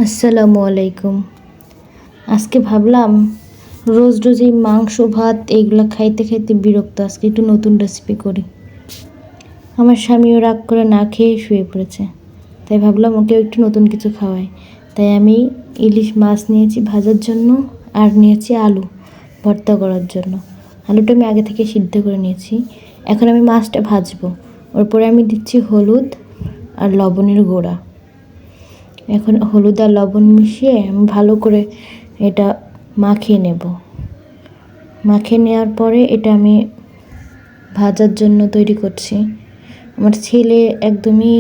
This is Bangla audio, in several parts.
আসসালামু আলাইকুম। আজকে ভাবলাম রোজ রোজ এই মাংস ভাত এইগুলো খাইতে খাইতে বিরক্ত, আজকে একটু নতুন রেসিপি করি। আমার স্বামীও রাগ করে না খেয়ে শুয়ে পড়েছে, তাই ভাবলাম ওকেও একটু নতুন কিছু খাওয়াই। তাই আমি ইলিশ মাছ নিয়েছি ভাজার জন্য, আর নিয়েছি আলু ভর্তা করার জন্য। আলুটা আমি আগে থেকে সিদ্ধ করে নিয়েছি। এখন আমি মাছটা ভাজবো। ওরপরে আমি দিচ্ছি হলুদ আর লবণের গুঁড়া। এখন হলুদ আর লবণ মিশিয়ে আমি ভালো করে এটা মাখিয়ে নেব। মাখিয়ে নেওয়ার পরে এটা আমি ভাজার জন্য তৈরি করছি। আমার ছেলে একদমই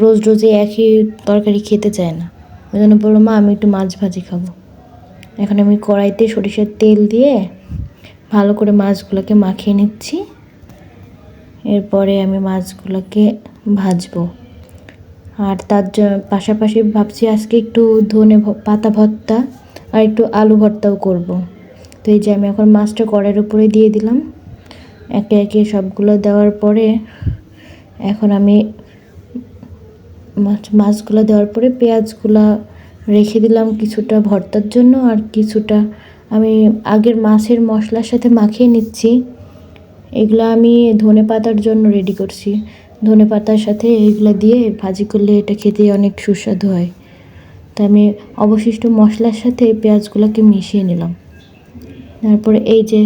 রোজ রোজই একই তরকারি খেতে চায় না, ওই জন্য বললো, মা আমি একটু মাছ ভাজি খাবো। এখন আমি কড়াইতে সরিষার তেল দিয়ে ভালো করে মাছগুলোকে মাখিয়ে নিচ্ছি। এরপরে আমি মাছগুলোকে ভাজবো। আর তার পাশাপাশি ভাবছি আজকে একটু ধনে পাতা ভর্তা আর একটু আলু ভর্তাও করব। তো এই যে আমি এখন মাছটা কড়াইয়ের উপরে দিয়ে দিলাম। একে একে সবগুলো দেওয়ার পরে এখন আমি মাছগুলো দেওয়ার পরে পেঁয়াজগুলো রেখে দিলাম কিছুটা ভর্তার জন্য, আর কিছুটা আমি আগের মাছের মশলার সাথে মাখিয়ে নিচ্ছি। এগুলো আমি ধনে পাতার জন্য রেডি করছি। ধনে পাতার সাথে এগুলো দিয়ে ভাজি করলে এটা খেতে অনেক সুস্বাদু হয়। তো আমি অবশিষ্ট মশলার সাথে পেঁয়াজগুলোকে মিশিয়ে নিলাম। তারপরে এই যে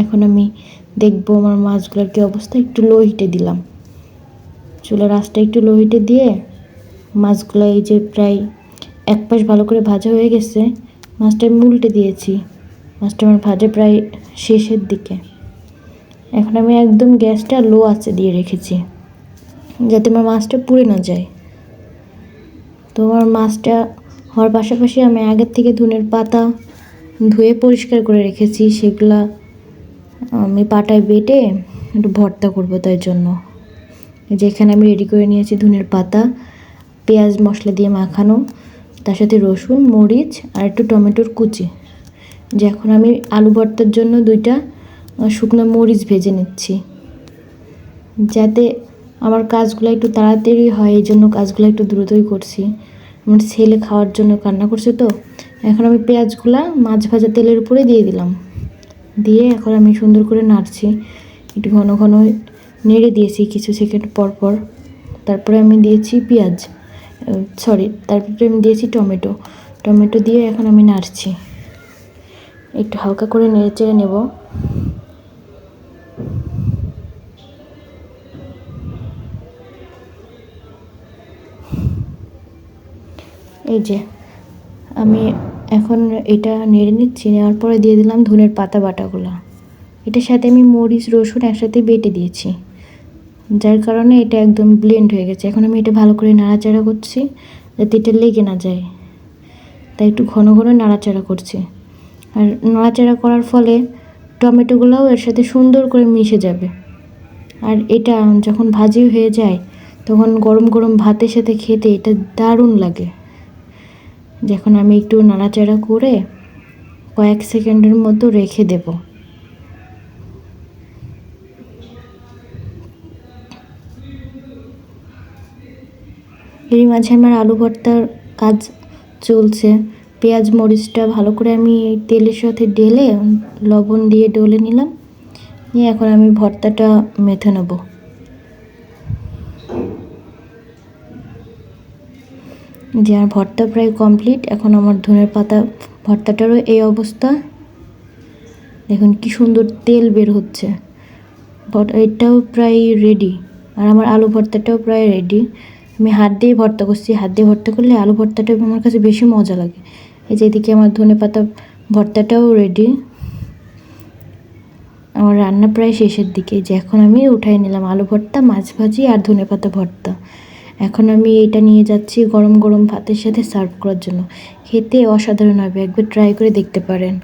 এখন আমি দেখবো আমার মাছগুলোর কী অবস্থা। একটু লো হিটে দিলাম, চুলার আঁচটা একটু লো হিটে দিয়ে মাছগুলো এই যে প্রায় এক পাশ ভালো করে ভাজা হয়ে গেছে। মাছটা আমি উল্টে দিয়েছি। মাছটা আমার ভাজা প্রায় শেষের দিকে। এখন আমি একদম গ্যাসটা লো আঁচে দিয়ে রেখেছি, যাতে আমার মাছটা পুড়ে না যায়। তো আমার মাছটা হওয়ার পাশাপাশি আমি আগের থেকে ধনের পাতা ধুয়ে পরিষ্কার করে রেখেছি, সেগুলা আমি পাটায় বেটে একটু ভর্তা করব। তাই জন্য যেখানে আমি রেডি করে নিয়েছি ধনের পাতা, পেঁয়াজ মশলা দিয়ে মাখানো, তার সাথে রসুন মরিচ আর একটু টমেটোর কুচি। যে এখন আমি আলু ভর্তার জন্য 2টা শুকনো মরিচ ভেজে নিচ্ছি, যাতে আমার কাজগুলো একটু তাড়াতাড়ি হয়। এই জন্য কাজগুলো একটু দ্রুতই করছি। আমার ছেলে খাওয়ার জন্য কান্না করছে। তো এখন আমি পেঁয়াজগুলা মাছ ভাজা তেলের উপরে দিয়ে দিলাম। দিয়ে এখন আমি সুন্দর করে নাড়ছি, একটু ঘন ঘন নেড়ে দিয়েছি কিছু সেকেন্ড পর পর। তারপরে আমি দিয়েছি তারপরে আমি দিয়েছি টমেটো দিয়ে এখন আমি নাড়ছি। একটু হালকা করে নেড়ে চেড়ে নেব। এই যে আমি এখন এটা নেড়ে নিচ্ছি। নেওয়ার পরে দিয়ে দিলাম ধনের পাতা বাটাগুলো। এটার সাথে আমি মরিচ রসুন একসাথে বেটে দিয়েছি, যার কারণে এটা একদম ব্লেন্ড হয়ে গেছে। এখন আমি এটা ভালো করে নাড়াচাড়া করছি, যাতে এটা লেগে না যায়। তাই একটু ঘন ঘন নাড়াচাড়া করছি। আর নাড়াচাড়া করার ফলে টমেটোগুলোও এর সাথে সুন্দর করে মিশে যাবে। আর এটা যখন ভাজি হয়ে যায় তখন গরম গরম ভাতের সাথে খেতে এটা দারুণ লাগে। যখন আমি একটু নাড়াচাড়া করে কয়েক সেকেন্ডের মতো রেখে দেব। এরই মাঝে আমার আলু ভর্তার কাজ চলছে। পেঁয়াজ মরিচটা ভালো করে আমি তেলের সাথে ঢেলে লবণ দিয়ে ডলে নিলাম। নিয়ে এখন আমি ভর্তাটা মেখে নেব। যে আমার ভর্তা প্রায় কমপ্লিট। এখন আমার ধনের পাতা ভর্তাটারও এই অবস্থা। দেখুন কি সুন্দর তেল বের হচ্ছে। এটাও প্রায় রেডি, আর আমার আলু ভর্তাটাও প্রায় রেডি। আমি হাত দিয়ে ভর্তা করছি। হাত দিয়ে ভর্তা করলে আলু ভর্তাটা আমার কাছে বেশি মজা লাগে। এই যে এদিকে আমার ধনেপাতা ভর্তাটাও রেডি। আমার রান্না প্রায় শেষের দিকে। যে এখন আমি উঠাই নিলাম আলু ভর্তা, মাছ ভাজি আর ধনেপাতা ভর্তা। এখন আমি এটা নিয়ে যাচ্ছি গরম গরম ভাতের সাথে সার্ভ করার জন্য। খেতে অসাধারণ হবে, একবার ট্রাই করে দেখতে পারেন।